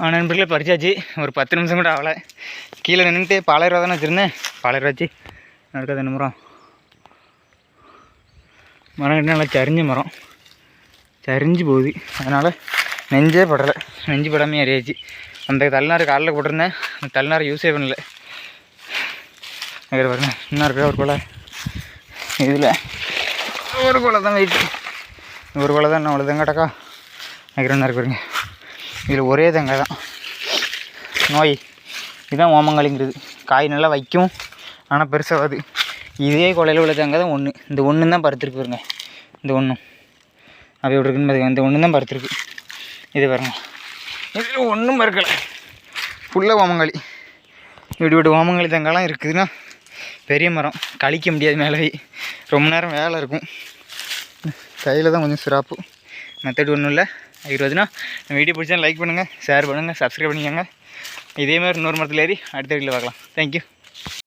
நண்பர்களே பறிச்சாச்சு. ஒரு 10 நிமிஷம் கூட ஆகலை. கீழே நின்றுட்டு பாலைரூவா தானே வச்சுருந்தேன். பாலைரூவாச்சு நடக்காது. என்ன மரம் கிட்ட நல்லா சரிஞ்ச மரம், சரிஞ்சு போகுது. அதனால் நெஞ்சே படலை. நெஞ்சு படாமல் ஏறியாச்சு. அந்த தள்ளினார் காலில் போட்டிருந்தேன். அந்த தள்ளினார் யூஸே பண்ணல. வேறு பாருங்க, இன்னும் இருக்கிற ஒரு கொலை. இதில் ஒரு கொலை தான் வெயிட்டு. ஒரு கொலை தான். இன்னும் அவ்வளோ தேங்காய்க்கா நினைக்கிறேன்னா இருக்கு பாருங்க. இதில் ஒரே தேங்காய் தான். நோய் இதுதான் ஓமங்காளிங்கிறது. காய் நல்லா வைக்கும், ஆனால் பெருசாகாது. இதே கொலையில் உள்ள தேங்காய் தான் ஒன்று. இந்த ஒன்று தான் பருத்திருக்கு பாருங்க. இந்த ஒன்றும் அப்படி எப்படி இருக்குன்னு பார்த்துக்க. இந்த ஒன்று தான் பருத்திருக்கு. இது பாருங்க, இதில் ஒன்றும் பருக்கலை. ஃபுல்லாக ஓமங்காளி. இப்படி ஓமங்காளி தேங்காய்லாம் இருக்குதுன்னா பெரிய மரம். கழிக்க முடியாது. மேலே ரொம்ப நேரம் வேலை இருக்கும். கையில் தான் கொஞ்சம் சிறப்பு. மெத்தட் ஒன்றும் இல்லை. இருபதுனா வீடியோ பிடிச்சா லைக் பண்ணுங்கள், ஷேர் பண்ணுங்கள், சப்ஸ்கிரைப் பண்ணிக்கோங்க. இதேமாதிரி இன்னொரு மரத்தில் ஏறி அடுத்த வீட்டில் பார்க்கலாம். தேங்க்யூ.